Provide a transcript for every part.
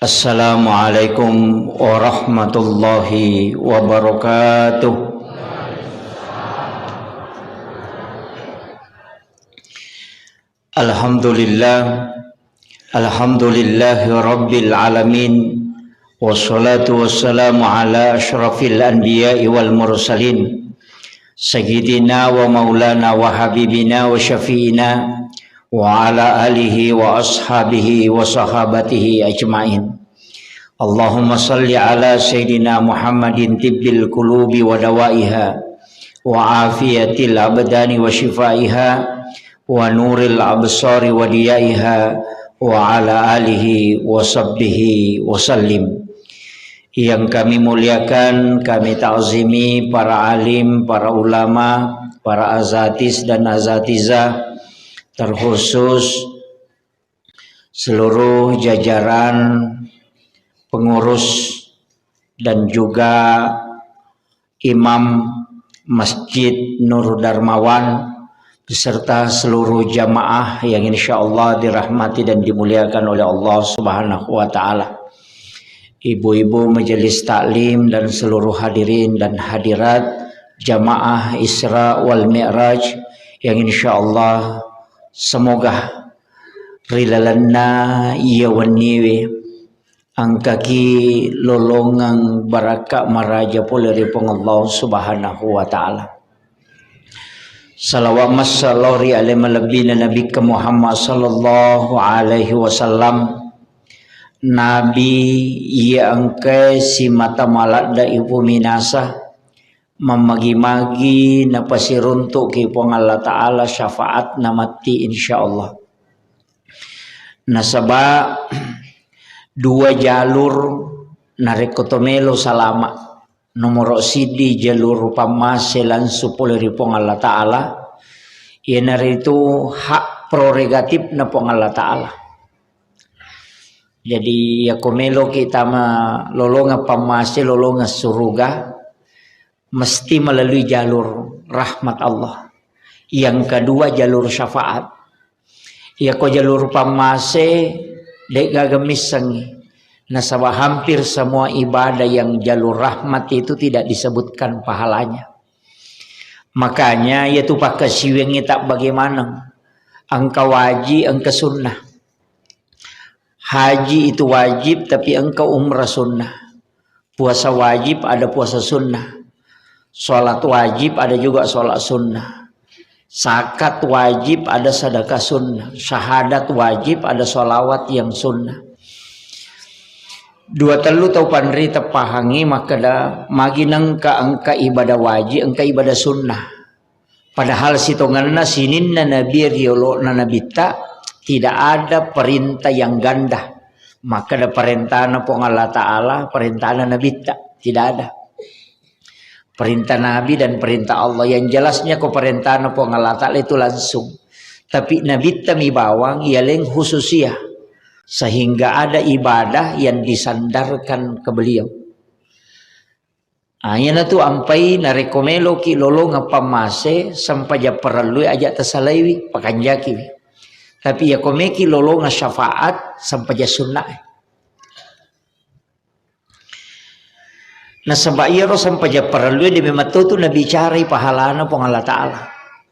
Assalamualaikum warahmatullahi wabarakatuh. Alhamdulillahi rabbil alamin. Wassalatu wassalamu ala asyrafil anbiya'i wal mursalin sayyidina wa maulana wa habibina wa syafi'ina wa ala alihi wa ashabihi wa sahabatihi ajma'in. Allahumma salli ala sayyidina Muhammadin tibbil qulubi wa dawaiha wa afiyatil abdani wa shifaiha wa nuril absari wa diyaiha wa ala alihi wa sahbihi wa sallim. Yang kami muliakan, kami ta'zimi para alim, para ulama, para azatis dan azatizah, terkhusus seluruh jajaran pengurus dan juga imam Masjid Nur Darmawan beserta seluruh jamaah yang insyaallah dirahmati dan dimuliakan oleh Allah Subhanahu wa taala. Ibu-ibu majelis taklim dan seluruh hadirin dan hadirat jamaah Isra wal Mi'raj yang insyaallah semoga rilalana iya waniwe angkaki lolongang baraka maraja poleri Allah Subhanahu wa taala. Salawat massalori alaihi malabina Nabi Muhammad sallallahu alaihi wasallam. Nabi ia angkai si mata malak da ibu minasa memagi-magi napasiruntuk ke Allah Ta'ala syafaat namati insyaallah. Nasaba dua jalur narekotomelo salama nomor sidi jalur pamase lansu poleri Allah Ta'ala ia itu hak prerogatif na Allah Ta'ala. Jadi ya komelo kita lolonga pamase lolonga surga mesti melalui jalur rahmat Allah. Yang kedua jalur syafaat. Ya ko jalur pamase dek gagamis sangi. Nasabah hampir semua ibadah yang jalur rahmat itu tidak disebutkan pahalanya. Makanya yaitu pakai siwengi tak bagaimana. Angka wajib, angka sunnah. Haji itu wajib tapi engkau umrah sunnah. Puasa wajib ada puasa sunnah. Sholat wajib ada juga sholat sunnah. Zakat wajib ada sedekah sunnah. Syahadat wajib ada sholawat yang sunnah. Dua telu tau panri tepahangi maka dah magi nangka angka ibadah wajib angka ibadah sunnah. Padahal sitonganna sininna nabi riolo nanabita tidak ada perintah yang ganda. Maka ada perintah na Allah Ta'ala, perintah na Nabi tidak ada. Perintah Nabi dan perintah Allah yang jelasnya ko perintah na Allah Ta'ala itu langsung. Tapi Nabi mi bawang ialah khususiah. Sehingga ada ibadah yang disandarkan ke beliau. Ayana tu ampai narekomelo ki lolo ngapamase sampai ja perlu ajak tasalaiwi pakanjaki. Tapi ya komeki lolonga syafaat sampai ja sunnah. Nah sebab ia sampai ja perlu dia memang tu Nabi cari pahalana pun Allah Ta'ala.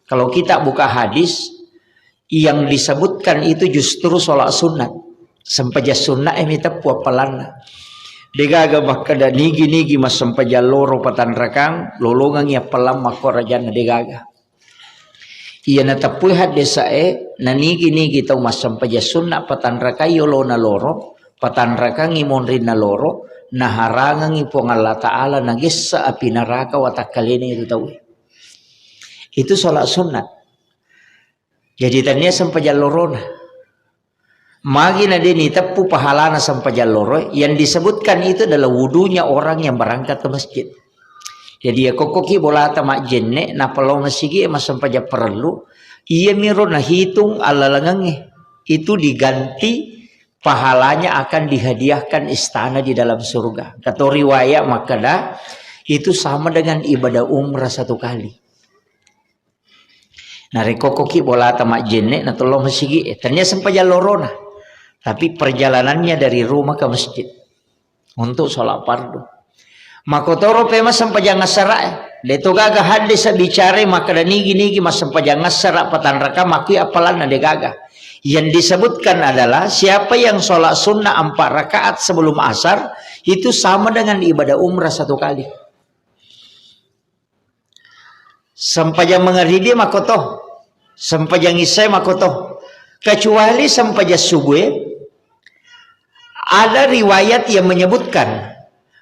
Kalau kita buka hadis yang disebutkan itu justru sholat sunat. Sampai ja sunnah minta puap palana. Degaga makada nigi mas sampai ja loro patan rakang lolongan ya pelam makorajana degaga. Ia natapuhat desae nanigi tau mas sampai ja sunnah patan raka yolo na loro patan raka ngimonrin na loro naharangan ngipong Allah Ta'ala nagisa api neraka watakalini itu tahu. Itu sholat sunat. Jadi tanya sampai ja loro na. Magi na dini tepu pahalana sampai ja loro yang disebutkan itu adalah wudunya orang yang berangkat ke masjid. Jadi ya kokoki bola tamak jenne na palaw masigi mas sampai ja perlu ia miro na hitung ala langangi itu diganti pahalanya akan dihadiahkan istana di dalam surga. Kata riwayat makada itu sama dengan ibadah umrah satu kali. Nah rekokoki bola tamak jenne na tolong masigi ternyata sampai ja lorona. Tapi perjalanannya dari rumah ke masjid untuk sholat fardu. Makotoro pema sampajang ngasara. Deto gaga hadis bicara maka dan nigi mas sampajang ngasara patan raka makui apalan ade gaga. Yang disebutkan adalah siapa yang sholat sunnah 4 rakaat sebelum asar itu sama dengan ibadah umrah 1 kali. Sampajang mengerti makoto, sampajang isai makoto. Kecuali sampajang subuh ada riwayat yang menyebutkan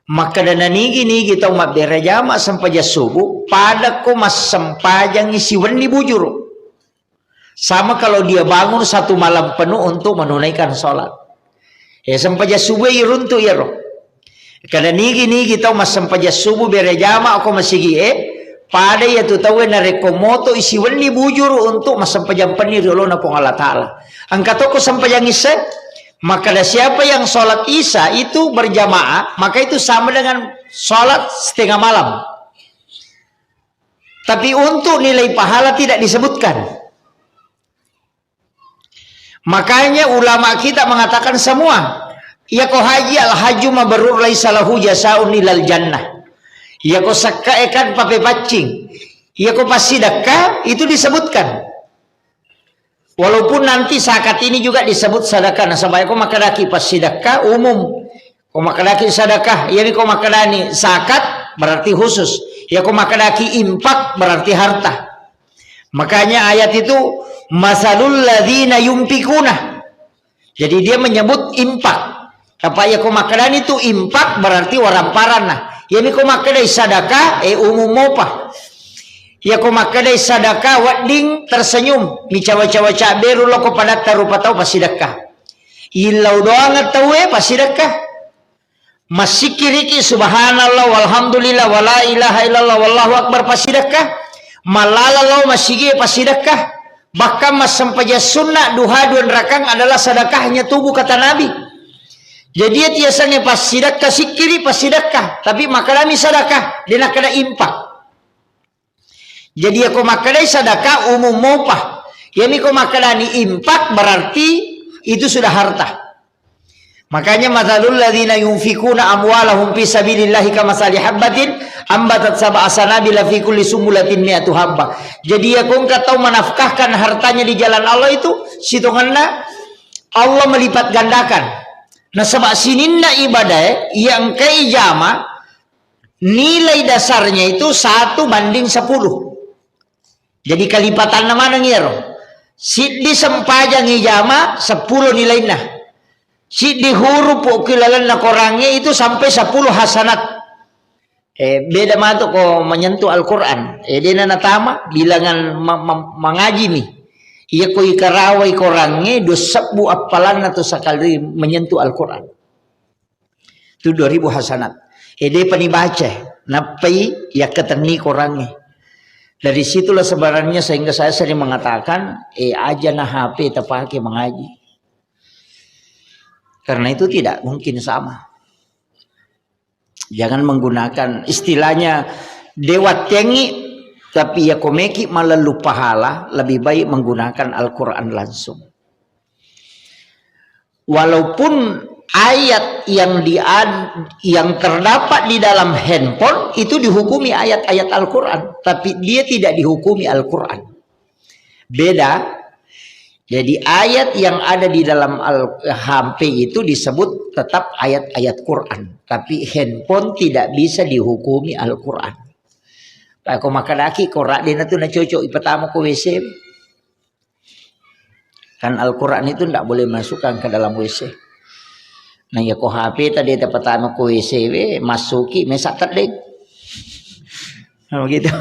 maka dana nigi kita umat berjamaah sampajang subuh pada ko mas sampajang isiwan di bujur. Sama kalau dia bangun 1 malam penuh untuk menunaikan sholat. Ya sampajang subuh iruntu ya roh. Kada nigi kita mas sampajang subuh berjamaah ako masigi pada ya tu tahu na rekomoto isiwan ni bujur untuk masampajang penir Allah na pong Allah Ta'ala. Angkat ko sampajang isya, maka ada siapa yang sholat isya itu berjamaah, maka itu sama dengan sholat setengah malam. Tapi untuk nilai pahala tidak disebutkan. Makanya ulama kita mengatakan semua, ya ko haji al-haju mabrur laisa lahu jasaun ilal jannah. Ya ko sakka ekan pape pacing. Ya ko pasidakah itu disebutkan. Walaupun nanti sakat ini juga disebut sedekah. Nah sampai ko makadaki pasidakah umum. Ko makadaki sedekah, yani ko makadani sakat berarti khusus. Ya ko makadaki impak berarti harta. Makanya ayat itu masalul ladzina yunfikuna. Jadi dia menyebut impak. Apa ya ko makadani itu impak berarti waramparana. Yani ko makadai sadakah umum mopa. Ya ko makadai sadakah wading tersenyum mi cawa-cawa beru lo ko pada tarupa tau pasidakah. Ilau doang tau pasidakah. Masikiriki subhanallah walhamdulillah wala ilaha illallah wallahu akbar pasidakah. Malala lo masigi pasidakah. Bahkan mas sampaja sunnah duha 2 rakang adalah sedekahnya tubuh kata Nabi. Jadi dia tiasanya pas sedekah sikiri pas sedekah, tapi makalami sedekah dia nak kena impak. Jadi aku makalai sedekah umum mopah. Yani ko makalani impak berarti itu sudah harta. Makanya mathalul ladzina yunfikuna amwalahum fi sabilillahi kamathali habbatin ambatat sab'a sanabila fi kulli sumbulatin mi'atu habbah. Jadi aku tahu menafkahkan hartanya di jalan Allah itu situnganna Allah melipat gandakan. Nah sebab sininna ibadah yang keijama nilai dasarnya itu 1 banding 10. Jadi kalipatan nama ngiro. Si di sempajang ijama 10 nilainya. Si di huruf ukilalan na korangnya itu sampai 10 hasanat. Beda mah tuh kok menyentuh Al-Quran. Dia natama bilangan mengaji nih. Ia ko ikarawai korangnya dosabu apalan atau sekali menyentuh Al-Quran. Itu 2000 hasanat. Dia penibaca. Napai ya keteni korangnya. Dari situlah sebenarnya sehingga saya sering mengatakan aja nah HP terpakai mengaji. Karena itu tidak mungkin sama. Jangan menggunakan istilahnya dewa tengi. Tapi ya komeki malah lupa pahala, lebih baik menggunakan Al-Quran langsung. Walaupun ayat yang terdapat di dalam handphone itu dihukumi ayat-ayat Al-Quran, tapi dia tidak dihukumi Al-Quran. Beda. Jadi ayat yang ada di dalam HP itu disebut tetap ayat-ayat Quran, tapi handphone tidak bisa dihukumi Al-Quran. Ako makadaki korak dia tu na cocok pertama ko WC. Kan Al-Quran itu tidak boleh masukkan ke dalam WC. Nah ya ko HP tadi pertama ko WC masuki mesak terdek. Begitu.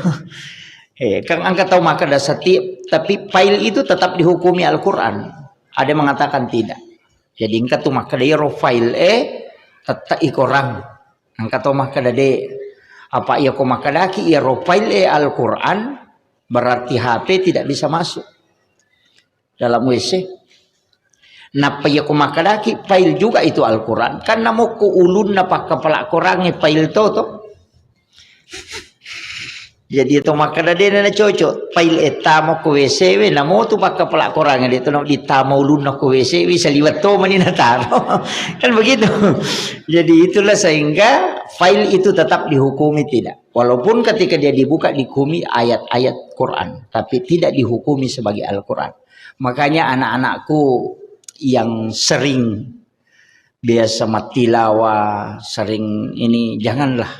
Kang angkat tahu maka ada setiap tapi file itu tetap dihukumi Al-Quran. Ada yang mengatakan tidak. Jadi angkat tu maka dia file tetap ikorang. Angkat tahu maka ada apa ia ko makadaki ia ropaile Al-Quran berarti HP tidak bisa masuk dalam WC. Napa ia ko makadaki file juga itu Al-Quran kan namo ko ulun napa kepala korangnya file to Jadi itu makanya dia na cocok. Pail etamo ko WC we namo tu pakka pelak korang dia tu nak ditamo ulun ko WC we saliwat to manina taro. Kan begitu. Jadi itulah sehingga file itu tetap dihukumi tidak. Walaupun ketika dia dibuka dihukumi ayat-ayat Quran, tapi tidak dihukumi sebagai Al-Quran. Makanya anak-anakku yang sering biasa matilawah, sering ini janganlah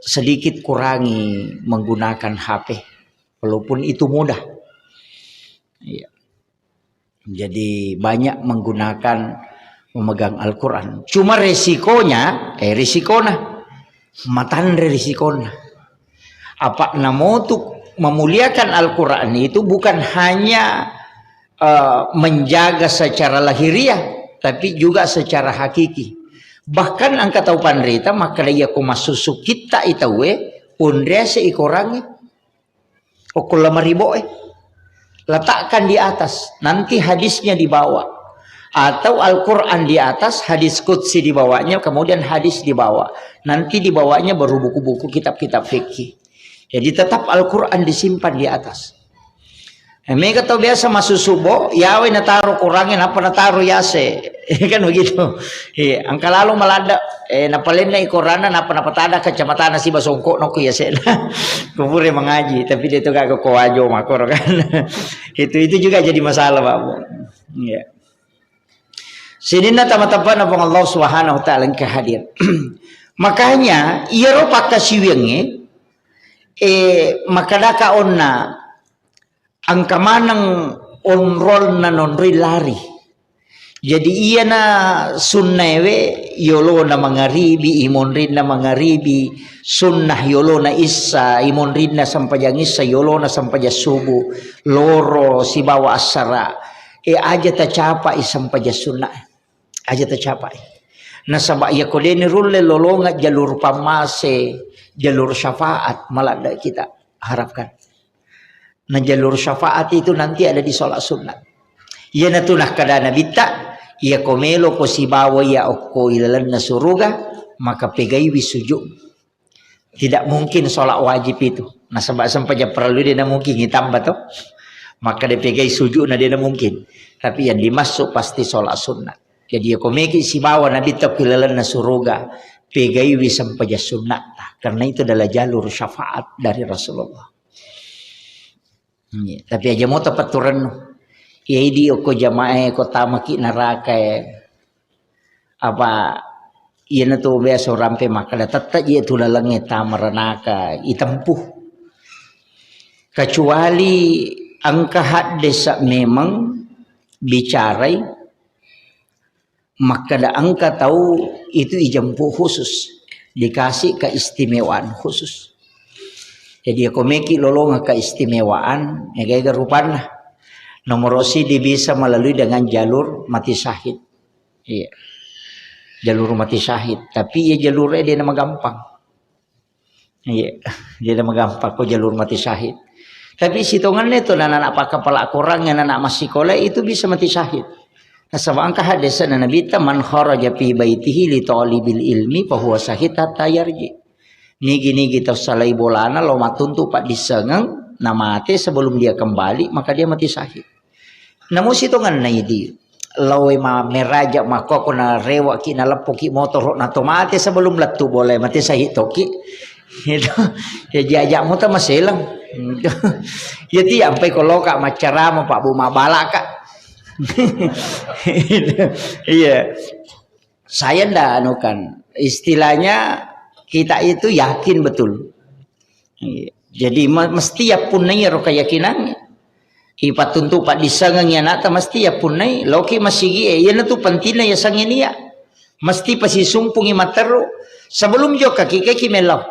sedikit kurangi menggunakan HP, walaupun itu mudah. Ya. Jadi banyak menggunakan memegang Al-Quran. Cuma resikonya, matan resikonya. Apa namo tuh memuliakan Al-Quran itu bukan hanya menjaga secara lahiriah, tapi juga secara hakiki. Bahkan angka tahu panrita maka dia kumasusuk kita itawe undre seikorangi okul 5.000 letakkan di atas, nanti hadisnya di bawah, atau Al-Quran di atas, hadis qudsi di bawahnya, kemudian hadis di bawah, nanti di bawahnya baru buku-buku kitab-kitab fikih. Jadi tetap Al-Quran disimpan di atas. Mereka tahu biasa masuk subuh, yawe na taruh kurangin apa na taruh yase, kan begitu. Angka lalu malada, napalin na ikorana napa napatada kacamata si basongko no kuyase na, kumure mengaji, tapi dia tu kagak kowajo makor kan. Itu juga jadi masalah Pak. Ya. Sini na tama-tama na pang Allah Subhanahu wa taala kehadir. Makanya ia ro pakasiwenge makadaka onna angka manang onrol na nonri lari. Jadi iya na sunnewe yolo na mangaribi, imonrin na mangaribi, sunnah yolo na isa, imonrin na sampajang isa, yolo na sampajang subuh, loro si bawa asara. Aja tercapai sampajang sunnah, aja tercapai. Nasaba iya kodeni rulle lolonga jalur pamase, jalur syafaat malah kita harapkan. Nah jalur syafaat itu nanti ada di sholat sunat. Ia natunah kadana bita, ia komelo ko si bawa ya okko ilalan na suruga, maka pegai wisujud. Tidak mungkin sholat wajib itu. Nah sebab sampai perlu dia na mungkin hitambah toh, maka dia pegai sujud na dia na mungkin. Tapi yang dimasuk pasti sholat sunat. Jadi ia komeki si bawa nabi tak ilalan na suruga, pegai sampai sunat. Karena itu adalah jalur syafaat dari Rasulullah. Ya, tapi aja mau tepat turun ya di oko jamaah kota maki neraka apa iya na tu biasa rampe maka tetap iya tu lalangnya tamaranaka itempuh kecuali angka hadis memang bicarai maka da angka tahu itu ijampuh khusus dikasih keistimewaan khusus. Jadi aku meki lolong keistimewaan, gaya rupan nomor si bisa melalui dengan jalur mati syahid, iya, jalur mati syahid. Tapi ya jalurnya dia nama gampang, iya, dia nama gampang kok jalur mati syahid. Tapi hitungannya itu anak pakai kepala kurang yang anak masih kolej itu bisa mati syahid. Nah sebab angka hadis Nabi man kharaja fi baitihi li talibil ilmi fa huwa syahid hatta yarji. Nigi kita salai bolana lo matuntu pak disengeng namate sebelum dia kembali maka dia mati syahid. Namun situngan na idi lawe ma meraja maka kena rewa kina lepuki motor na tomate sebelum letu boleh mati syahid toki. Itu ya jajak muta maselang. Ya ti sampai kalau kak macara pak buma balak kak. Iya. Saya ndak anukan istilahnya kita itu yakin betul. Jadi mesti ya punai ro keyakinan. Ipat tuntu pak disangeng ya nata mesti ya punai. Loki masih ya tu pentina ya sangin ya. Mesti pasti sumpungi materu sebelum jo kaki melau.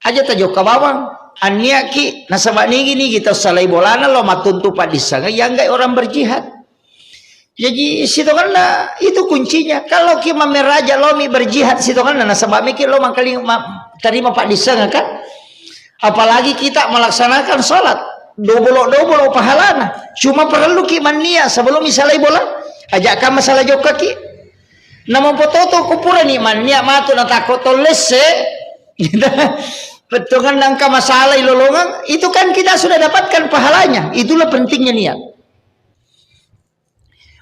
Aja ta jo kabawang. Ania ki nasaba ni kita salai bolana lo matuntu pak disangeng yang enggak orang berjihad. Jadi situ kan itu kuncinya. Kalau kita meraja lomi berjihad situ kan nasabah mikir lo mangkali terima pak disang kan. Apalagi kita melaksanakan sholat double pahalana. Cuma perlu kita mania sebelum misalnya bola ajak kamu masalah jauh kaki. Namun foto kupura nih mania matu na takut tolese. Betungan nangka masalah ilolongan, itu kan kita sudah dapatkan pahalanya. Itulah pentingnya niat.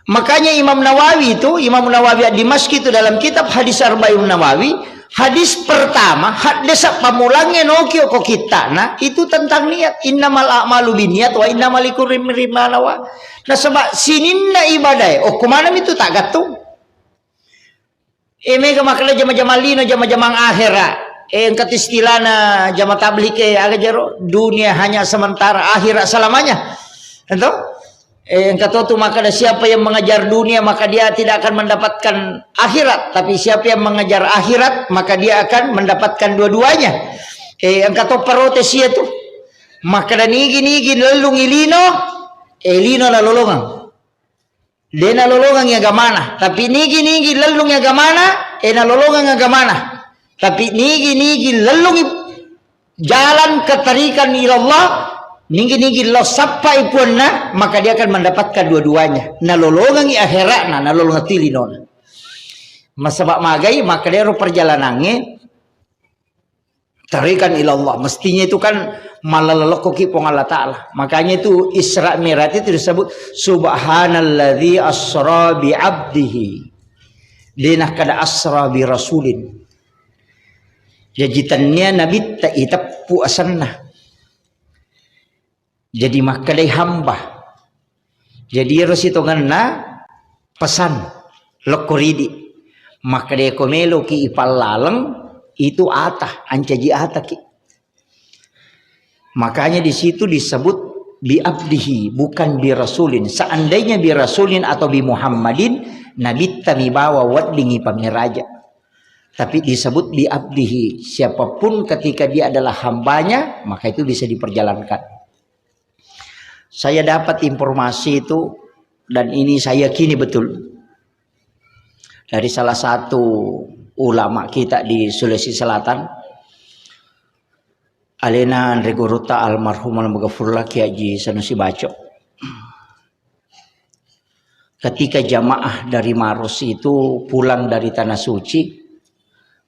Makanya Imam Nawawi Ad-Dimashqi itu dalam kitab Hadis Arba'in Nawawi, hadis pertama, hadis pamulangnya nokio ko kita. Nah, itu tentang niat. Innamal a'malu binniyat wa innamal likulli imrin ma nawa. Nah, sebab sininna ibadah. Oh, kemana itu tak gatung. Mega makna jama-jama lino jama-jama akhirat. Angkat istilahna jama tabligh aga jero dunia hanya sementara, akhirat selamanya. Entah? Yang kata itu maka siapa yang mengejar dunia maka dia tidak akan mendapatkan akhirat, tapi siapa yang mengejar akhirat maka dia akan mendapatkan dua-duanya. Yang kata protes itu maka dan nigi lelung ilino lino na lolongan dena lolongan yang gamana, tapi nigi lelung yang gamana na lolongan yang gamana, tapi nigi lelung jalan ketarikan ilallah ninggi lo sampai punna maka dia akan mendapatkan dua-duanya. Nalolongan i akhirat na nalolongan tilinon. Masabak magai maka dia perjalanannya tarikan ilallah. Mestinya itu kan malalalokoki pong Allah Ta'ala. Makanya itu Isra Mi'raj itu disebut subhanalladzi asra bi abdihi. Dinah kada asra bi rasulin. Jajitannya nabi ta itapu asanna. Jadi maka day hamba. Jadi harus itu ngena pesan lokoridi. Maka day komelo ki ipal laleng itu atah ancaji atah ki. Makanya di situ disebut bi abdihi bukan bi rasulin. Seandainya bi rasulin atau bi Muhammadin nabi tami bawa wadlingi pamiraja. Tapi disebut bi abdihi. Siapapun ketika dia adalah hambanya maka itu bisa diperjalankan. Saya dapat informasi itu dan ini saya yakini betul dari salah satu ulama kita di Sulawesi Selatan, Alena Regoruta almarhum al-Maghfurullah Kiai Haji Sanusi Baco. Ketika jamaah dari Maros itu pulang dari Tanah Suci,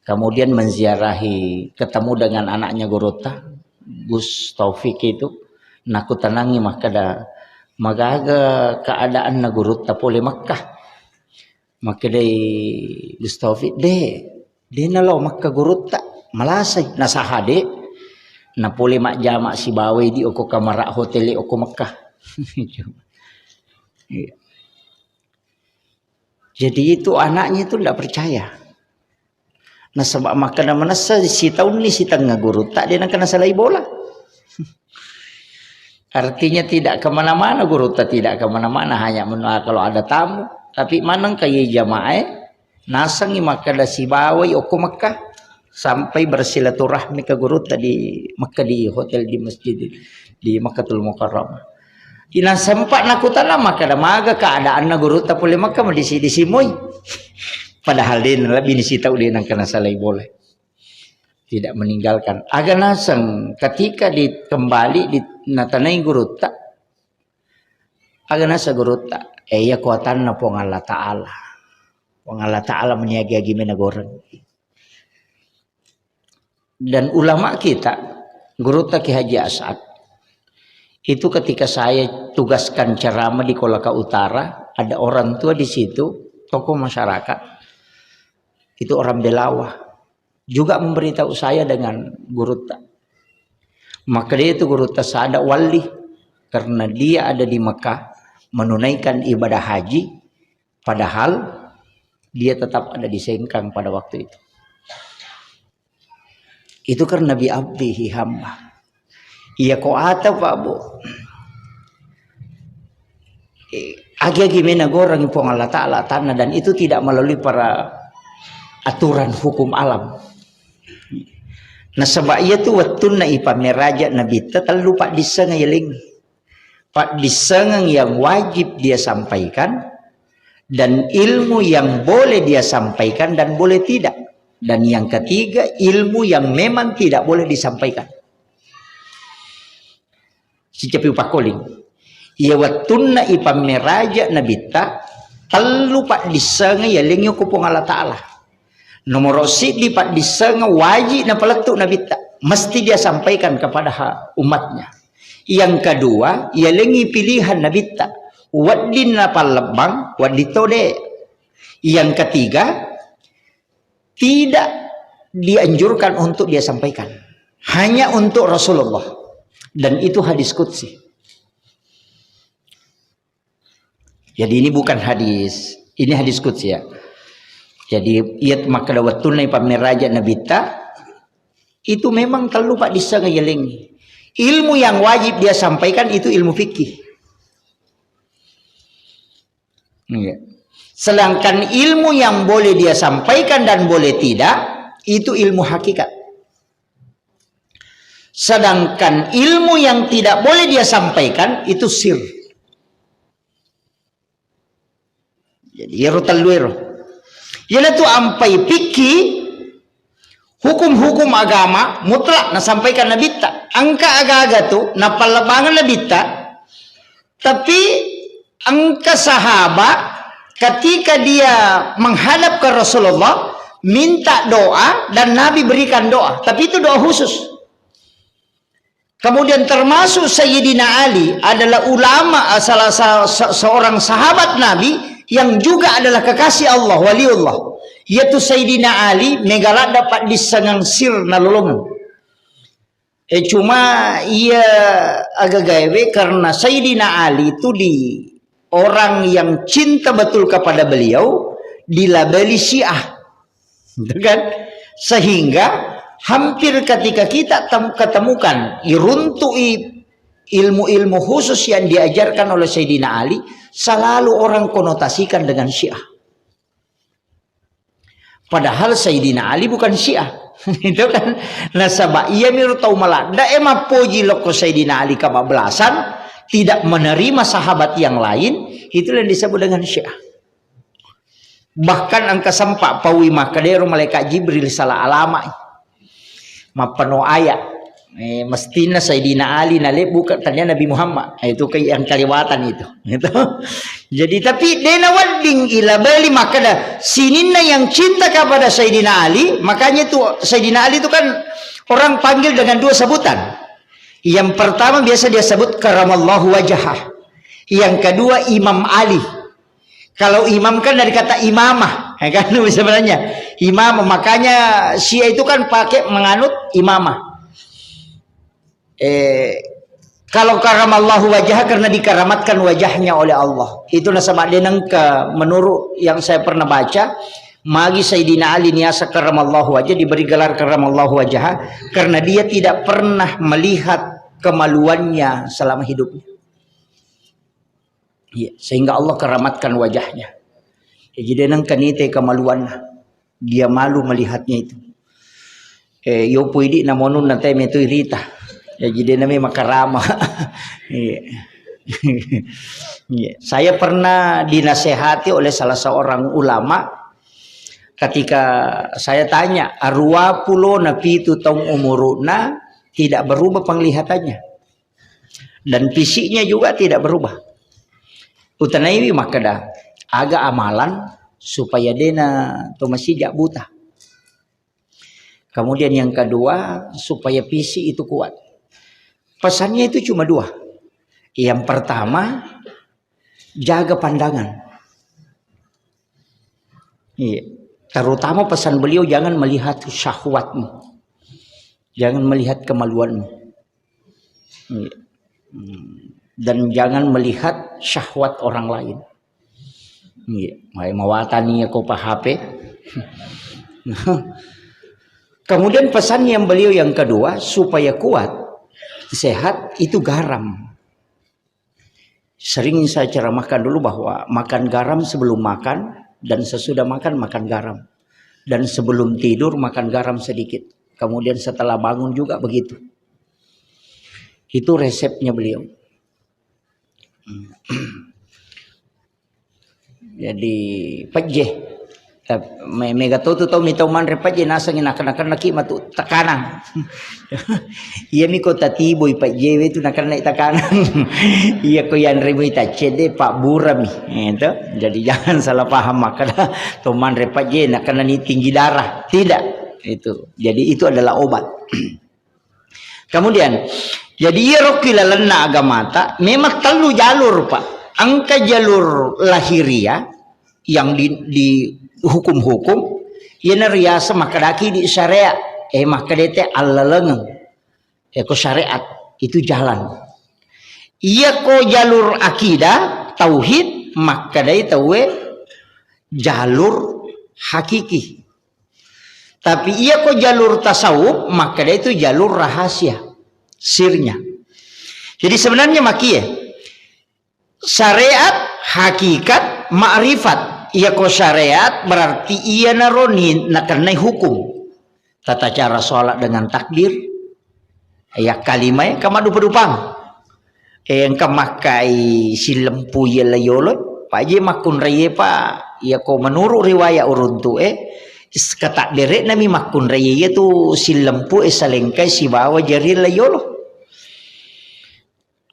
kemudian menziarahi, ketemu dengan anaknya Gorota, Gus Taufik itu. Naku tenangi maka magaga keadaan na gurut tapole Makkah. Maka day Gustafi de nalo Makkah gurut tak malasay nasahade na pole mak jamak si bawe di oko kamara hotel oko Makkah. Jadi itu anaknya itu tidak percaya. Nah sebab maka na manasa si tahun ni si tengah gurut tak dia nak kena salai bola. Artinya tidak kemana-mana guru tidak kemana-mana hanya kalau ada tamu. Tapi manang kaya jamaah nasangi maka da si bawai oko Makkah sampai bersilaturahmi ke guru di Makkah di hotel di masjid di Makkatul Mukarramah. Ina sempat nakutana maka da maga keadaan na guru ta pole Makkah di simoy. Padahal dia lebih nisi tahu dia nang kena salai boleh. Tidak meninggalkan aga nasang ketika kembali di natanai guru tak aga nasa guru tak ya kuatan na pong Allah Ta'ala meniagi menagoreng. Dan ulama kita guru tak Ki Haji As'ad itu ketika saya tugaskan ceramah di Kolaka Utara, ada orang tua di situ, tokoh masyarakat itu orang Belawah juga memberitahu saya dengan Gurutta. Maka dia itu Gurutta sada wali karena dia ada di Mekah menunaikan ibadah haji, padahal dia tetap ada di Sengkang pada waktu itu. Itu karena bi abdihi hamba. Iya ko ata Pak Bu. Agi-agi menagorang ipong Allah Ta'ala tanah dan itu tidak melalui para aturan hukum alam. Nah sebab ia tu watun na ipameraja nabi tetal lupa disengayeling. Pak disengang yang wajib dia sampaikan dan ilmu yang boleh dia sampaikan dan boleh tidak. Dan yang ketiga ilmu yang memang tidak boleh disampaikan. Si capi pakoling. Ia watun na ipameraja nabi tetal lupa disengayeling yung kupong Allah Ta'ala. Nomor si di pak diseng wajib na paletuk nabi tak. mesti dia sampaikan kepada umatnya. Yang kedua, ia lengi pilihan Nabi ta wadin napal lebang waditode. Yang ketiga, tidak dianjurkan untuk dia sampaikan, hanya untuk Rasulullah, dan itu hadis qudsi. Jadi ini bukan hadis, ini hadis qudsi ya. Jadi iat maka dawatun pamiraja Nabi ta itu memang terlupa disengayelengi. Ilmu yang wajib dia sampaikan itu ilmu fikih. Sedangkan ilmu yang boleh dia sampaikan dan boleh tidak, itu ilmu hakikat. Sedangkan ilmu yang tidak boleh dia sampaikan, itu sir. Jadi, yaitu ampai fikih, hukum-hukum agama mutlak na sampaikan Nabi ta. Angka aga-aga tu na palabangan Nabi ta. Tapi angka sahabat ketika dia menghadap ke Rasulullah minta doa dan Nabi berikan doa. Tapi itu doa khusus. Kemudian termasuk Sayyidina Ali adalah ulama salah seorang sahabat Nabi yang juga adalah kekasih Allah, waliullah. Yaitu Sayyidina Ali megala dapat disengang sir na lolongan. Cuma ia agak gawe karena Sayyidina Ali itu orang yang cinta betul kepada beliau dilabeli Syiah. Kan? Sehingga hampir ketika kita ketemukan iruntui ilmu-ilmu khusus yang diajarkan oleh Sayyidina Ali, selalu orang konotasikan dengan Syiah. Padahal Sayyidina Ali bukan Syiah. Itu kan nasabah ia miru tau malah da ema poji loko Sayyidina Ali kabablasan tidak menerima sahabat yang lain, itulah yang disebut dengan Syiah. Bahkan angka sempak pawi makadero malaikat Jibril salah alama mapano ayat mestina Sayyidina Ali nale bukan tanya Nabi Muhammad, itu kayak yang kaliwatan itu gitu. Jadi tapi dena wadding ila bali makada sinina yang cinta kepada Sayyidina Ali, makanya itu Sayyidina Ali itu kan orang panggil dengan dua sebutan. Yang pertama biasa dia sebut karamallahu wajhah. Yang kedua Imam Ali. Kalau imam kan dari kata imamah, ya kan sebenarnya imamah, makanya Syiah itu kan pakai menganut imamah. Kalau karamallahu wajah karena dikaramatkan wajahnya oleh Allah. Itu nasabah denang ke menurut yang saya pernah baca, magi Sayyidina Ali niasa karamallahu wajah diberi gelar karamallahu wajah karena dia tidak pernah melihat kemaluannya selama hidupnya. Ya, sehingga Allah keramatkan wajahnya. Jadi denang kanite kemaluan, dia malu melihatnya itu. Yo puidi namonun nanti metu irita. Ya jadi namanya makarama. Saya pernah dinasehati oleh salah seorang ulama ketika saya tanya arwa pulo napi itu tong umuruna tidak berubah penglihatannya dan fisiknya juga tidak berubah. Utanaiwi makada agak amalan supaya dena to masih jak buta. Kemudian yang kedua supaya fisik itu kuat. Pesannya itu cuma dua. Yang pertama, jaga pandangan. Iya. Terutama pesan beliau jangan melihat syahwatmu. Jangan melihat kemaluanmu. Iya. Dan jangan melihat syahwat orang lain. Iya. Mawatani aku HP. Kemudian pesan yang beliau yang kedua supaya kuat sehat itu garam. Sering saya ceramahkan dulu bahwa makan garam sebelum makan dan sesudah makan makan garam, dan sebelum tidur makan garam sedikit, kemudian setelah bangun juga begitu. Itu resepnya beliau. Jadi pejeh mega tu mitau man repaje nasa nginakan laki matu tekanan. Iya mi ko tatiboy pa jewe tu nakan naik tekanan. Iya ko yan reboy ta cede Pak Burami. Itu. Jadi jangan salah paham makanya toman repaje nakan ni tinggi darah. Tidak. Itu. Jadi itu adalah obat. Kemudian jadi ia rokila lena agama tak memang telu jalur pak. Angka jalur lahiria yang di hukum-hukum ia riasa makadaki di syariat makadete allalengeng ko syariat itu jalan. Ia ko jalur akidah tauhid makadai tawe jalur hakiki. Tapi ia ko jalur tasawuf maka dia itu jalur rahasia sirnya. Jadi sebenarnya makia syariat hakikat ma'rifat. Ia ko syariat berarti ia naroni nakarnai hukum tata cara sholat dengan takbir ya kalimai kamadu pedupang yang kamakai silempu ya layolo paje makun raye pa ia ko menurut riwayat uruntu kata derek nami makun raya tu silempu salengkai si bawa jari layolo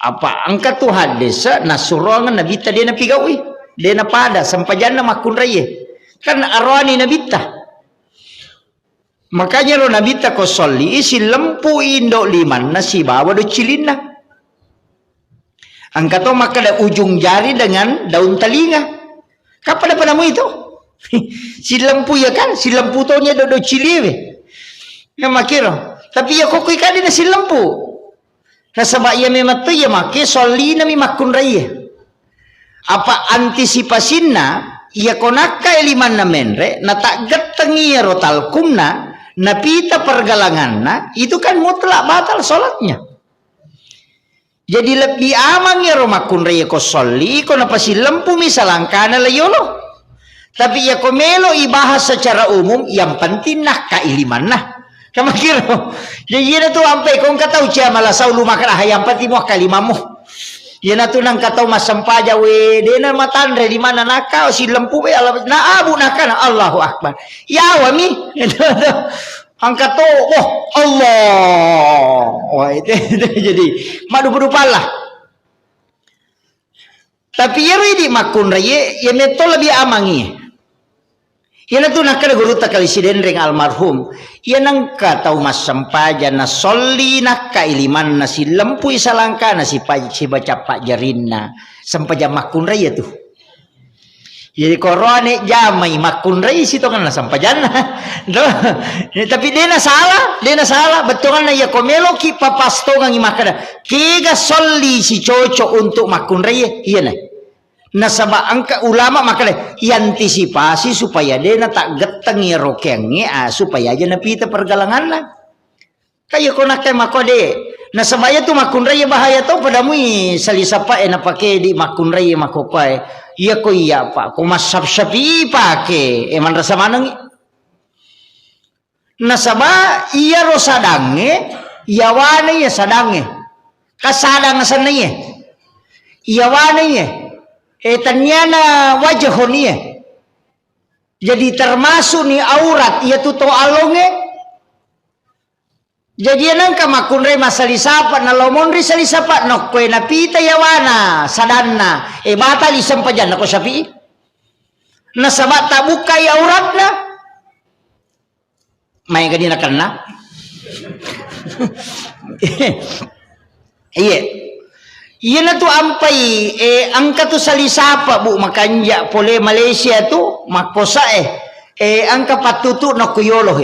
apa angkat tu hadis nasurangan nabi tadi nabi gawi dia na pada sampajana makun raya kan arwani nabi ta makanya lo nabi ta ko soli silempu indo liman nasi bawa do cilina angkat tu maka ada ujung jari dengan daun telinga kapan padamu itu si lampu ya kan si lampu tonya do ciliwe ya makiro tapi ya kok ikade na si lampu na sabak ya memang tu ya make soli na mi makun raya apa antisipasina ya konaka eliman na menre na tak getengi rotal kumna na pita pergalangan na itu kan mutlak batal solatnya. Jadi lebih aman ya makun raya ko soli ko na pa si lampu misalangkana layolo. Tapi ya komelo ibahas secara umum yang penting nak kailiman nah. Kamu kira? Jadi ia tu sampai kau kata ucia malah saulu makan yang penting mau kalimamu. Ia tu nang kata masam paja we dena matan re di mana nakau si lempu we na abu nakana Allahu Akbar. Ya wami. Angkat tu Allah. Wah itu jadi madu berupalah. Tapi ya di makun raya ya metol lebih amangi. Ia tu nak kena guru tak kali siden ring almarhum. Ia nangka tahu mas sampaja na soli nak kailiman nasi lempu isalangka nasi baca pak jarinna sampaja makun raya tu. Jadi korone jamai makun raya situ kan sampajana. Tapi dia na salah betul kan ya komelo ki papasto ngangi makada. Kiga soli si cocok untuk makun raya iya na. Nasaba angka ulama makanya antisipasi supaya dia tak getengi rokengnya supaya aja napita pergalangan lah kayak kau nak makode nasaba itu makun raya bahaya tau padamu salisapa pakai di makun raya makopai iya ko iya pak ko masab sapi pakai eman rasa manang nasaba iya rosadange iya wane ya sadange kasadang sananya iya wane ya tanyana wajah nia jadi termasuk ni aurat ia tu to alonge jadi nangka makun re masali sapa na lomon ri sali sapa no kue na pita yawana sadanna batali sampajan ko sapi na sabat tak buka ya auratna may gadi na kanna iya iya na tu ampai angka tu salisapa bu makanja pole Malaysia tu makposa angka patutu no kuyolo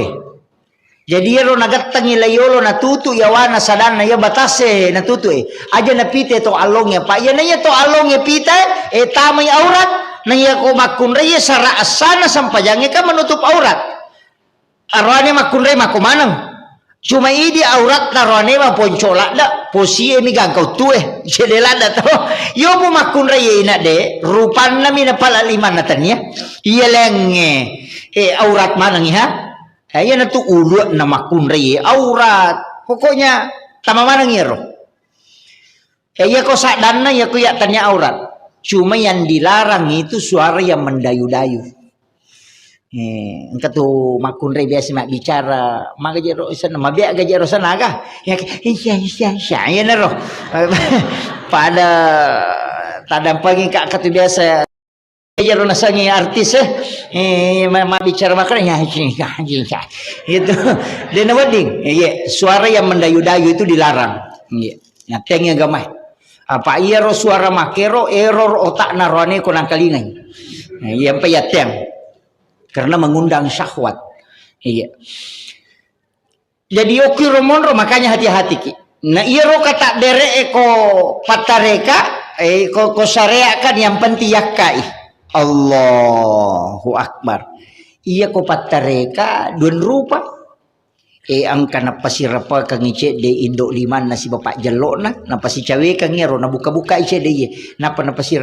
jadi ro nagatangi layolo na tutu yawana sadana ya batase na tutu aja na pite to along ya pak ya na ya to along ya pite tamay aurat na ya ko makun raya sara asana sampajange ka menutup aurat arwane makun raya makumanang cuma ini aurat narwane ma poncolak dak posie mi gangkau tue jedela dak to yo mo makun raya ina de rupan na mi na pala lima na tanya iya lenge aurat manang ha ya na tu ulu na makun raya aurat pokoknya tama manang iro ya ko sadana ya ko ya tanya aurat cuma yang dilarang itu suara yang mendayu-dayu engkau tu makun raya biasa mak bicara mak gajero sana mak biak gajero sana kah ya ya nero pada tadam pagi kak katu biasa Jaro nasangi artis bicara makanya itu dia nawading suara yang mendayu-dayu itu dilarang nyatengnya gamai apa iya ro suara makero error otak narone konang kalingan iya payateng karena mengundang syahwat iya jadi oki romonro makanya hati-hati ki nah iya ro kata dere eko patareka ko syariakan yang penting yakai Allahu Akbar. Iya ko patareka dun rupa. Angka napa si rapa kang ice de indok liman nasi bapak jelok napa si cawe kang ngero na buka-buka ice de ye. Napa si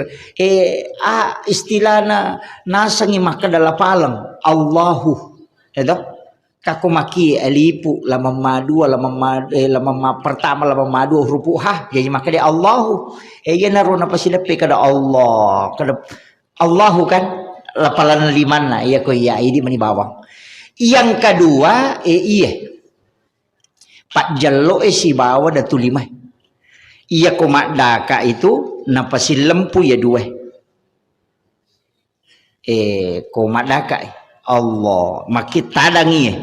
istilahna nasangi maka dalam palang Allahu. Edo kaku maki alipu lama madu pertama lama madu huruf ha jadi maka dia Allahu. Iya naro napa si lepe kada Allah kada Allahu kan lapalan limana iya ko iya ini mani bawang. Yang kedua iya Pak Jallo si bawa datu lima. Iya ko makdaka itu napa si lempu ya dua. Ko makdaka Allah makit tadangi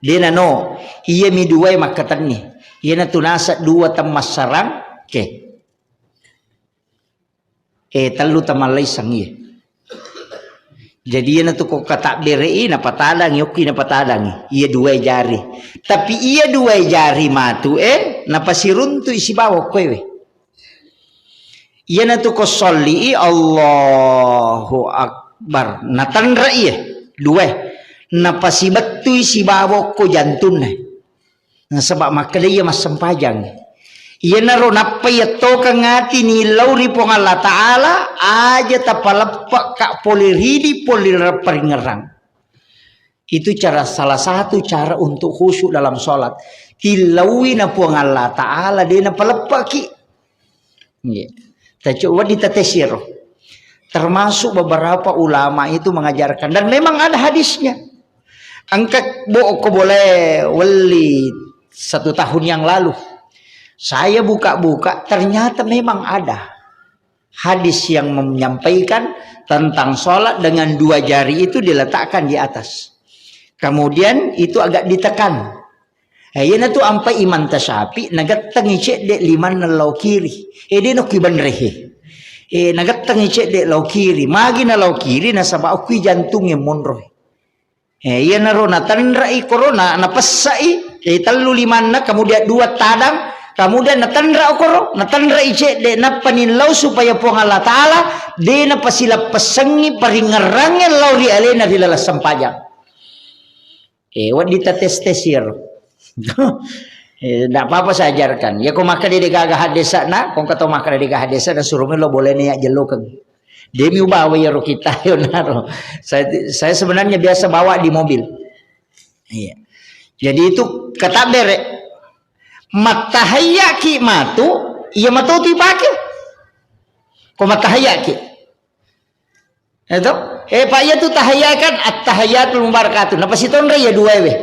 dia nano iya mi dua makatan ni. Iya na tunasa dua temas sarang ke. Telu tamalay sangi. Jadi ia tu kok kata berei napa tadang yoki napa tadang ia dua jari tapi ia dua jari matu napa siruntu isi bawa kowe ia na tu ko sholli Allahu Akbar natandra ia dua napa si betu isi bawa ko jantun nah sebab maka dia mas sempajang iya naro napa ya to kang ati ni lauri pong Allah Ta'ala aja tapalapak kak poliridi polir peringerang. Itu salah satu cara untuk khusyuk dalam sholat. Tilawi na pong Allah Ta'ala dia napalapak ki. Kita coba ditetesir. Termasuk beberapa ulama itu mengajarkan dan memang ada hadisnya. Angkat ko boleh wali 1 tahun yang lalu. Saya buka-buka ternyata memang ada hadis yang menyampaikan tentang sholat dengan 2 jari itu diletakkan di atas. Kemudian itu agak ditekan. Ayana tu ampai iman tasyapi nagat tangicek dek liman nalau kiri. Dia nak kiban rehe. Nagat tangicek dek lau kiri. Magi na lau kiri nasaba aku jantung yang monroh. Iya naro natanrai corona napasai. Talu liman na kemudian 2 tadang. Kemudian natandra okoro, natandra ice de napanilaw supaya po Allah Ta'ala de napasila pasangi paringarangin law di alena di lalas sampajang. Wat ditatestesir. Tidak apa-apa saya ajarkan. Ya kung maka di gagah desa na, kung kato maka di gagah desa na surumin lo boleh niya jelo kang. Demi bawa ya ro kita yun naro. Saya sebenarnya biasa bawa di mobil. Iya. Jadi itu kata bere. Matahayaki matu iya matu tu pake ko matahayaki itu pak ya tu tahayakan at-tahiyatul mubarakatuh napa siton ya dua we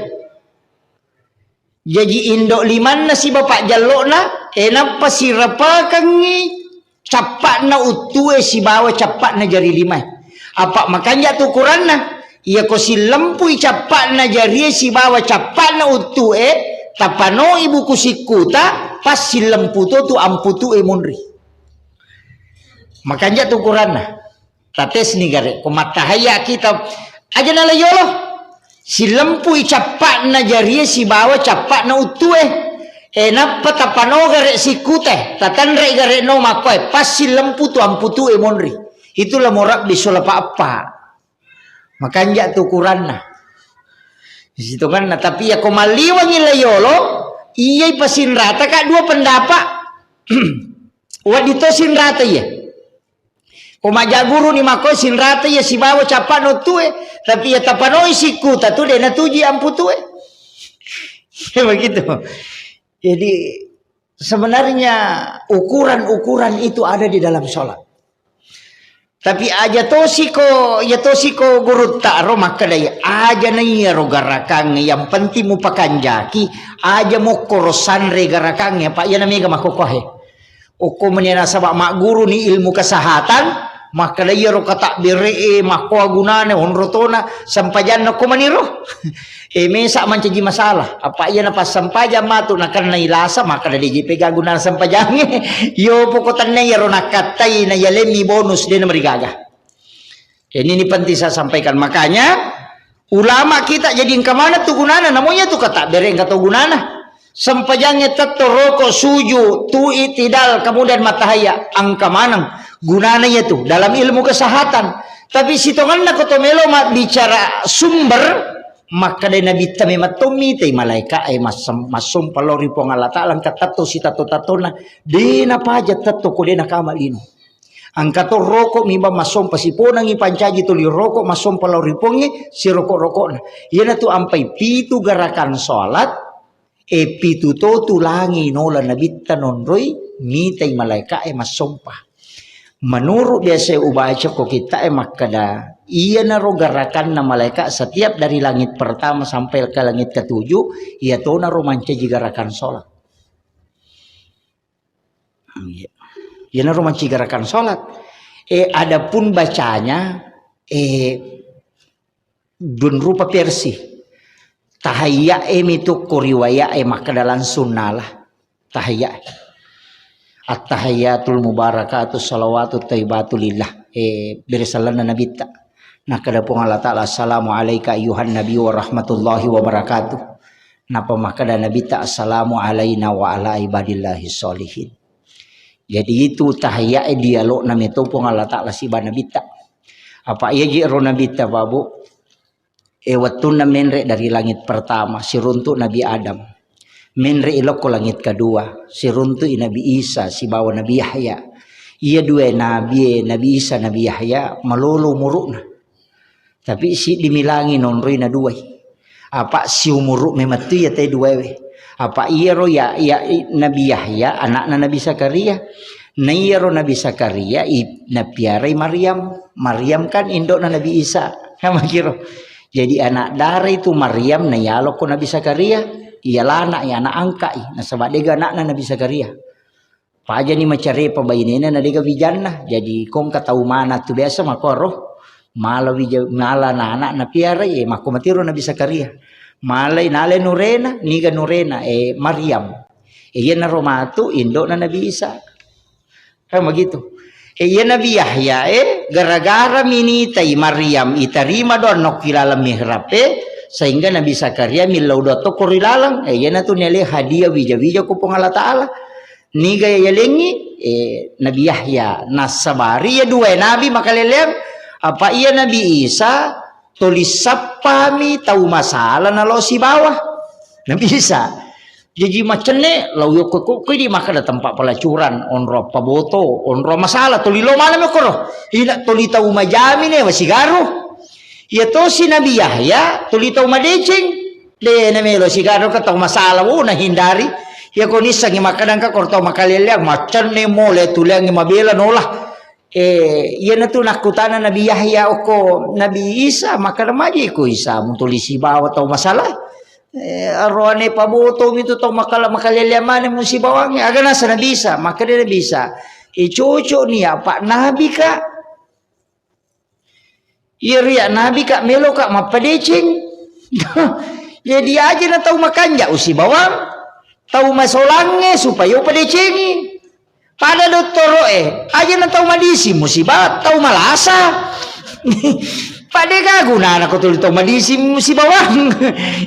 jadi indok liman na si bapak jallo na napa si rapa kangi capak na utue si bawa capak na jari 5 apa makanya tu Quran na iya ko si lempui capak na jari si bawa capak na utue tapano ibu kusikuta pas si lemputo tu amputu emunri. Makanya tu Quran nah. Tates ni gare kumatahaya kita aja na layolo. Si lempu capak na jariye si bawa capak na utue. Napa tapano gare sikute tatanre gare no makoy pas si lempu tu amputu emunri. Itulah morak di apa. Makanya tu Quran nah. Di situ kan, nah, tapi ya kumaliwang ilayolo, iya pasin rata kak 2 pendapat. Wadito sin rata ya. Kumaja guru ni mako sin rata ya si bawa capano tue, tapi ya tapanoi si kuta tu dena tuji ampu tue. Ya begitu. Jadi sebenarnya ukuran-ukuran itu ada di dalam sholat. Tapi aja tosiko guru taro maka daya aja naya rogarakang yang penting mu pakanjaki aja mo korosan regarakangnya pak ya namanya makokohe uko menyenasa mak guru ni ilmu kesehatan maka dia ro kata bere mako agunane onrotona sampajan ko maniro mesa mancaji masalah apa iya na pas sampajan matu na karena ilasa maka di JP gagunan sampajange yo pokotannya ya ro nakatai na yalemi bonus dia na marigaga. Ini penting saya sampaikan, makanya ulama kita jadi kemana tuh gunana namanya tuh kata bere kata gunana sampajangnya tetto rokok suju tu itidal kemudian matahaya angka manang gunanya tuh dalam ilmu kesehatan. Tapi sitongan na kotomelo bicara sumber maka dari nabi tami matomi tei malaika masum palori pongala ta'ala katato si tato tatona dena paja tato ko dena kamalino angkato rokok mimba masom pasiponang ipancaji tuli rokok masom palori pongi si rokok-rokokna yana tu ampai pitu gerakan salat pitu to tulangi nola nabi tanonroi mitai malaika masompah. Menurut biasa ubaca kok kita makada iya naro gerakan na malaikat setiap dari langit pertama sampai ke langit ketujuh ia to naro mancaji gerakan sholat. Ia naro mancaji gerakan sholat. Adapun bacanya dun rupa versi tahayya itu kuriwaya makadalan sunnalah tahayya. At-tahayyatul mubarakatus salawatut thayyibatulillah berisalana nabita nah kada pong Allah Ta'ala assalamu alayka ayuhan nabi wa rahmatullahi wa barakatuh napa makada nabita assalamu alayna wa ala ibadillahi sholihin. Jadi itu tahayya dialog namito pong Allah Ta'ala si nabita apa iya jiro nabita babu watuna menre dari langit pertama si runtuk Nabi Adam menre ilok ko langit kedua si runtu Nabi Isa si bawa Nabi Yahya iya dua Nabi Isa Nabi Yahya malolo murukna tapi si dimilangi nonroi na dua apa si umuruk mematu ya teh dua apa iya ro ya Nabi Yahya anak Nabi Zakaria na iya ro Nabi Zakaria na piarai Maryam kan indok na Nabi Isa sama kiro jadi anak dari itu Maryam na yalok ko Nabi Zakaria ialah anak ya anak angka nah sebab dega anak Nabi Zakaria paja ni macari pabayinena na dega vijanna jadi kong katau mana tu biasa makoro mala anak na piara mako matiro Nabi Zakaria malai nale nurena niga nurena Maryam iya na romatu indok na Nabi Isa begitu iya Nabi Yahya gara-gara minitai Maryam itarima doan nok kilala mihrab sehingga Nabi Zakaria milaudato korilalang yana tu nele hadiah wija-wija ku Allah Ta'ala ni gaya yalengi Nabi Yahya nasabari ya dua nabi makalelem apa iya Nabi Isa tulis sapami tahu masalah nalo si bawah Nabi Isa jadi macene lau yo ko di maka ada tempat pelacuran onro paboto onro masalah tuli lo mana mekoro ila tuli tahu majami ne wasigaru ya to si Nabi Yahya tulitaw madecing de na melo sigaro ka taw masalah na hindari ya ko ni sangi makadang ka korto makaleliang macan ne mole tulang ni mabela nolah ya na tu nakutana Nabi Yahya ko Nabi Isa makadamaji ko Isa mutulisi bawa taw masalah arwane pabuto mito taw makaleliang man mo si bawang aga na sa Nabi Isa makadala bisa cucu niya pak nabi ka iya Nabi kak melo kak mapadecing jadi aja na tahu makan ya usi bawang tahu masolangnya supaya padecingi pada doktoro aja na tahu madisi musibat tahu malasa pada guna na ko tulis tahu madisi musibawang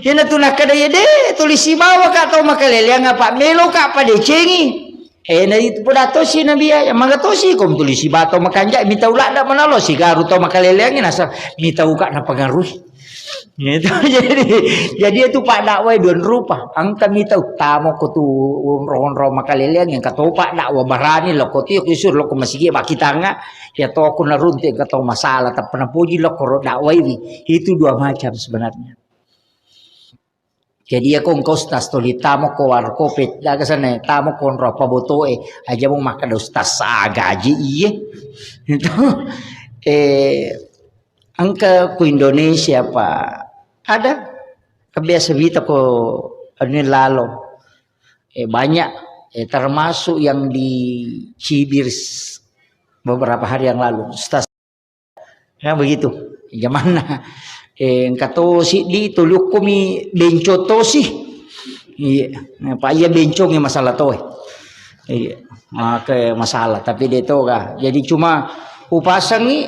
yan na tunak kadaya de tulis si bawa kak tahu makaleliang apa melo kak padecingi na itu pada to si Nabi ya mangga to si kom tulis si bato makanja minta ulah dak manalo si garu to makaleleangin asa minta uka na pengaruh gitu jadi itu pak dakwah dua rupa angka minta utama ko tu ron makaleleang yang kato pak dakwah barani lo ko ti kusur lo ko masigi bakitanga ya to ko narunte kato masalah tak pernah puji lo ko dakwah itu dua macam sebenarnya. Jadi ya kong kostas toli tamo ko warkopet daga sana tamo kon ropa boto aja mo makan ustas gaji iye itu angka ku Indonesia pak ada kebiasa kita ko ini lalo banyak termasuk yang di Cibir beberapa hari yang lalu. Ustaz, ya begitu. Gimana? Kato si di tuluk kumi benco to sih. Iya, pak iya bencong masalah to. Iya, maka masalah. Tapi dia to kah. Jadi cuma upasang ni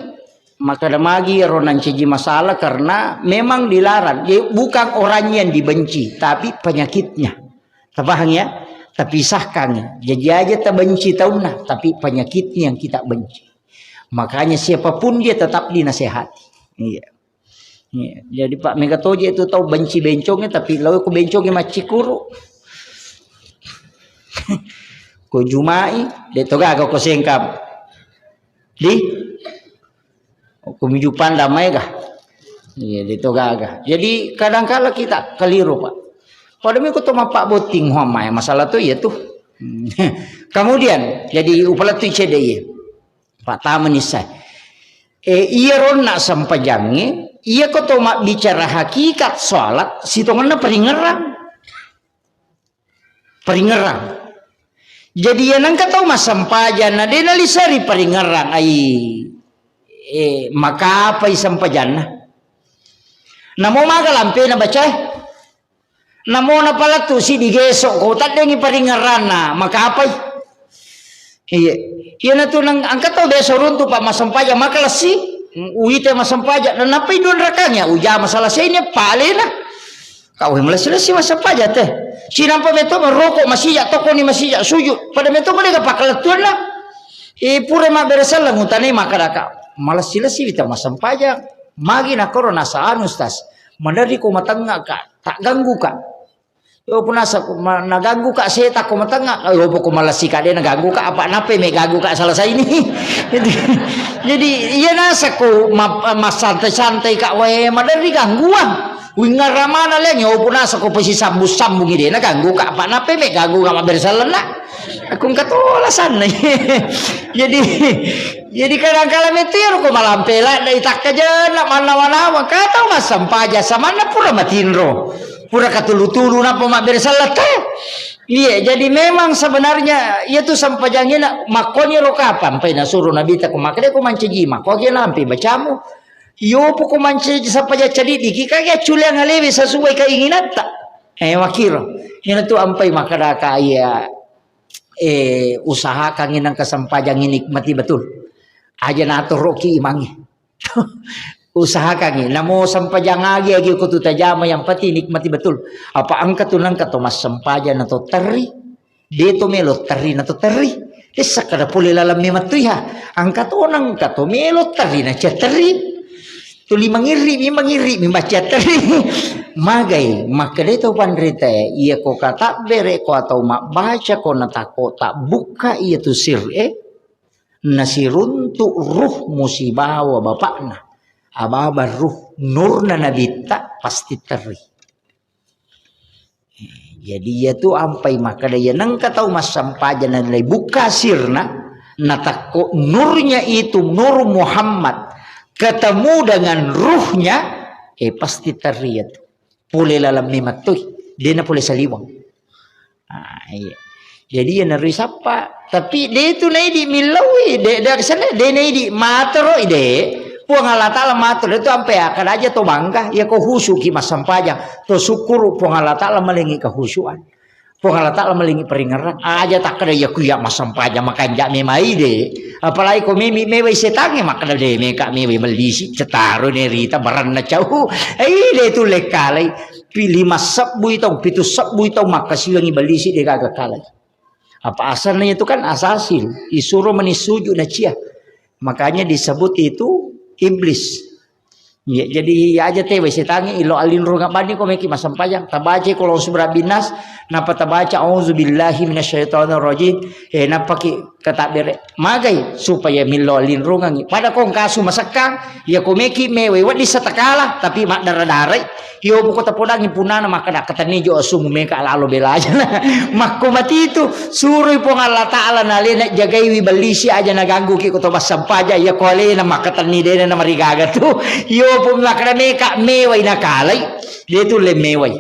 maka damagi ronan ciji masalah karena memang dilarang. Dia bukan orangnya yang dibenci, tapi penyakitnya. Tabahang ya? Terpisahkan. Jadi aja tak benci tahu tapi penyakitnya yang kita benci. Makanya siapapun dia tetap dinasehati. Iya. Iya. Jadi Pak Megatoje itu tahu benci bencongnya, tapi lalu aku bencongnya macikuru. Ko jumai, dia toga ko sengkam. Di kumijupan damai kah? Iya, dia toga. Jadi kadang-kala kita keliru Pak. Padahal aku tuh Pak Boting Homai masalah tuh ya tuh. Kemudian jadi upala tu CDI. Pak Taman isai. Iya rona sampajangi, iya ko tuh mak bicara hakikat salat, sitonganna peringerang. Peringerang. Jadi ya nang kataw mas sampajan na dinalisari peringerang ay maka apa sampajan na. Namo magalampi na baca. Namo na pala to si digeso ko tadeng iparingaran na makapay. Iya na to nang ang kataw besorun to pa masampaja makalasi uite masampaja na napay doon rakanya uja masalah sa inya pale na. Kau malasila si masampaja teh. Sinampa meto merokok masija toko ni masija sujud pada meto boleh pakalatuan lah. Pura ma beresal lang utani makadaka. Malasila si kita masampaja magi na korona sa anustas. Mandari ko matanga ka tak ganggu ka. Yo punasa naganggu ka seta ko matanga yo ko malasi ka din naganggu ka apa nape may ganggu ka salah sa ini. jadi iya nasa ko masantai-santai ka we madari gangguan. Wingaramana lang yo punasa ko pasi sambus-sambung ide naganggu ka apa nape may ganggu ka mabersalan na. Akong katulasan na. jadi kadang-kala metir ko malampela na itak ka dyan na manawana kataw masampaja sa mana pura matinro. Pura katulu-tulu na pemabir salat iya jadi memang sebenarnya itu sampajangin makonya lo kapan pa nasuruh nabi ta kumakade ko manciji makonya lampi bacamu yo po ko manci sampaja cadidi kaya culiang alewi sesuai keinginan tak wakiro yan tu ampai makada kaya usaha kangin ang kasampajang nikmati betul aja nato roki imangi usahakan namo sampajang agi ko tu tajama yang pati nikmati betul apa angkat tunang kato mas sampaja na to teri dito melo teri na to teri desa kada puli lalam mi matuya angkat onang kato melo teri na cia teri tuli mangiri mi baca teri magai makadeto pandrite iya ko kata bere ko atau mak baca ko na tako tak buka iya tu sir nasiruntu ruh musibawa bapakna ababar ruh nur na nabita pasti teri. Jadi ya tu ampai maka daya nang katau mas sampaja na nilai buka sirna natako nurnya itu nur Muhammad ketemu dengan ruhnya pasti teri itu. Pule lalam ni matuy dia na pule saliwang. Iya. Jadi ya nari sapa tapi dia itu nai di milawi dari sana dia nai di matero ide. Puang Allah Ta'ala matur itu sampai akan aja to bangga ya ko husuki mas sampaja to syukur puang Allah Ta'ala melingi kehusuan puang Allah Ta'ala melingi peringaran aja tak kada ya kuya mas sampaja makan jak memai de apalagi ko mimi mewe setange makan de meka mewe melisi cetaro ne rita baranna jauh de tu lekalai pilih mas sabbu itong pitu sabbu itong makasiwangi balisi de kagak kalai apa asalnya itu kan asasil disuruh menisujud na cia makanya disebut itu iblis. Ya, jadi aja teh setange ilo alin runga bani ko meki masampajang tabace kalau subra binas napa tabaca auzubillahi minasyaitonir rajim napa ki kata bere magai supaya milo alin runga pada kong kasu masakang ya ko meki mewe wadi satakala tapi mak daradarai yo buko tapodang punana maka katani jo asum meka lalo bela aja makko mati itu suruh pong Allah Ta'ala nalina jagai wi balisi aja naganggu ki ko to masampaja ya ko ale na makatani de na marigaga tu yo po makana meka meway nakalay dia tu le meway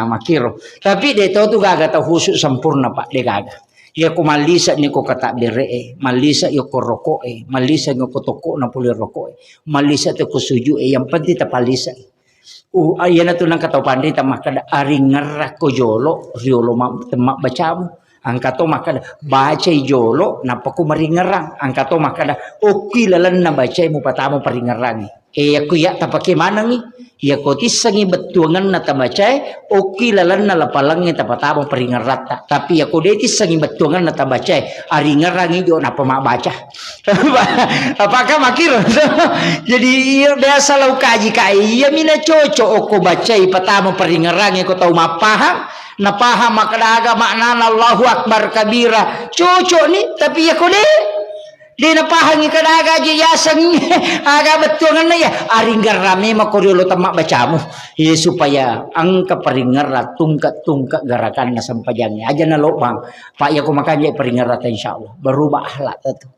makiro tapi dia tu gaga ta husu sampurna pak dia gaga Ya ko malisa ni ko katabire, malisa yo ko rokok malisa yo ko toko na puli rokok malisa te ko suju yang penting tapalisa. Ayan na to nang kataw pandri ta makada aring ngerak ko jolo riolo temak bacamu. Angkato makada baca jolo napa ko maringerang angkato makada oki lalan na baca mo patamo paringerangi. Aku ya tapake mana ni? Ya ko tisangi betuangan na tabaca oki lalan na lapalangi tapatamo paringerata. Tapi aku de tisangi betuangan na tabaca ari ngerangi jo napa mak baca. Apakah makir? Jadi iya biasa lau kaji kai ya mina cocok oko baca patamo paringerangi ko tau mapaham. Na paham makadaga maknana Allahu Akbar kabira cocok ni tapi ya ko de dia na paham kadaga aja yasang aga betuangan na ya aringgar rame makoryolo tamak bacamu ya supaya angka peringarat tungkat gerakan na sampajangnya aja na lobang pak ya ko makanya peringarat insyaallah berubah akhlak tu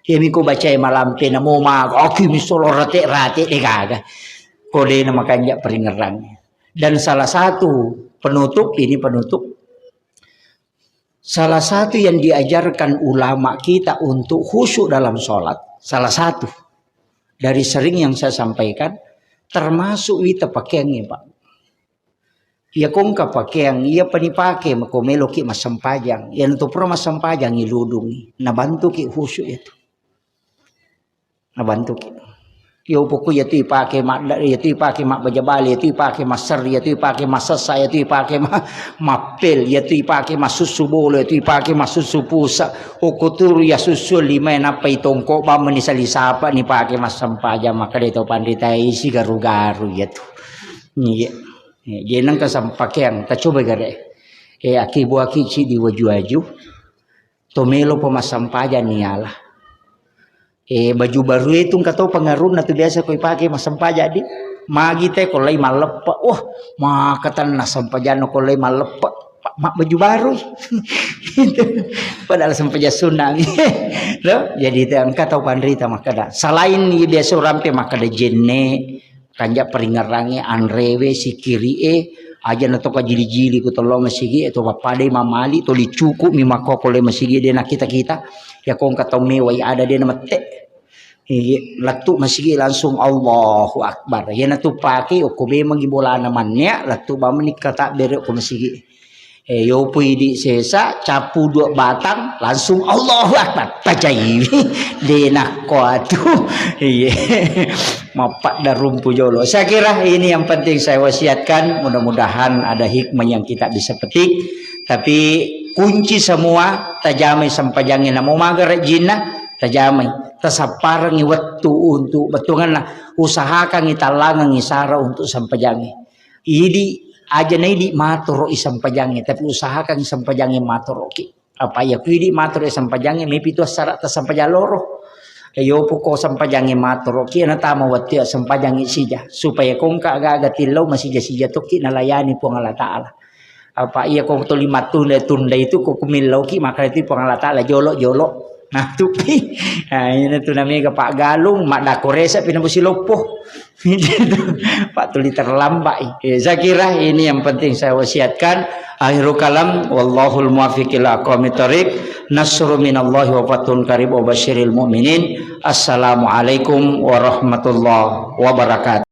kami ko baca malam pe na mo ma aki misolo rate degaga kode na makanya peringarannya. Dan salah satu penutup salah satu yang diajarkan ulama kita untuk khusyuk dalam sholat, salah satu dari sering yang saya sampaikan, termasuk kita pakaiannya Pak. Ya kongka pakaian, ia panipake makomelo ki masampajang, yang untuk pro masampajang iludungi, nabantu ki khusyuk itu, nabantu ki. Yo poko yati pake mak bajabali yati pake maser yati pake masasa yati pake mapel yati pake masusu bolo yati pake masusu pusa okotur ya susu lima napa itongko ba menisali sapa ni pake masampaja maka deto pandita isi garu-garu yatu ni jenang kasampakean ta coba gare akibu akici di waju-waju tomelo pemasampaja niala baju baru itu kata pengaruh na tu biasa kau pakai masampaja di magi teh kolai malepa makatan na sampajano kolai malepa mak baju baru padahal sampaja tsunami loh jadi teh angkat tau pandrita makada selain ni biasa rampe makada jenne kanjak peringarangi anrewe sikiri aja na to ka jili-jili ku tolo masigi atau papade mamali to licuku mi makoko le masigi de na kita ya kong kata mewai ada dia nama te latu masigi langsung Allahu Akbar ya na tu pake o kobe mangibola namannya latu ba menikata bere ko masigi yo pui di sesa capu dua batang langsung Allahu Akbar pacai de nak ko atuh mapak dan rumpu jolo. Saya kira ini yang penting saya wasiatkan, mudah-mudahan ada hikmah yang kita bisa petik. Tapi kunci semua tajamai sampajangin namo magar jinna tajamai tasaparangi waktu untuk betunganlah usahakan italangan isara untuk sampajangi. Idi aja nidi maturo isampajangi tapi usahakan sampajangi maturo ki. Apa ya kuidi maturo isampajangi mepitu syarat tasampajaloro. Ayo poko sampajangi maturo ki na tama wati sampajangi sija supaya kongka aga tilau masih sija toki nalayani po Allah Taala. Apa iya kong to lima tunda itu ko kumilau ki maka itu po Allah Taala jolo. Nah tupi. Nah ini tu namanya Pak Galung mak dakoresa pinabusi lopoh. Pak tuli terlambat. Saya kira ini yang penting saya wasiatkan. Akhirul kalam wallahul muwaffiq ila aqwamit thoriq. Nasrun minallahi wa fathun qarib wa basyiril mu'minin. Assalamualaikum warahmatullahi wabarakatuh.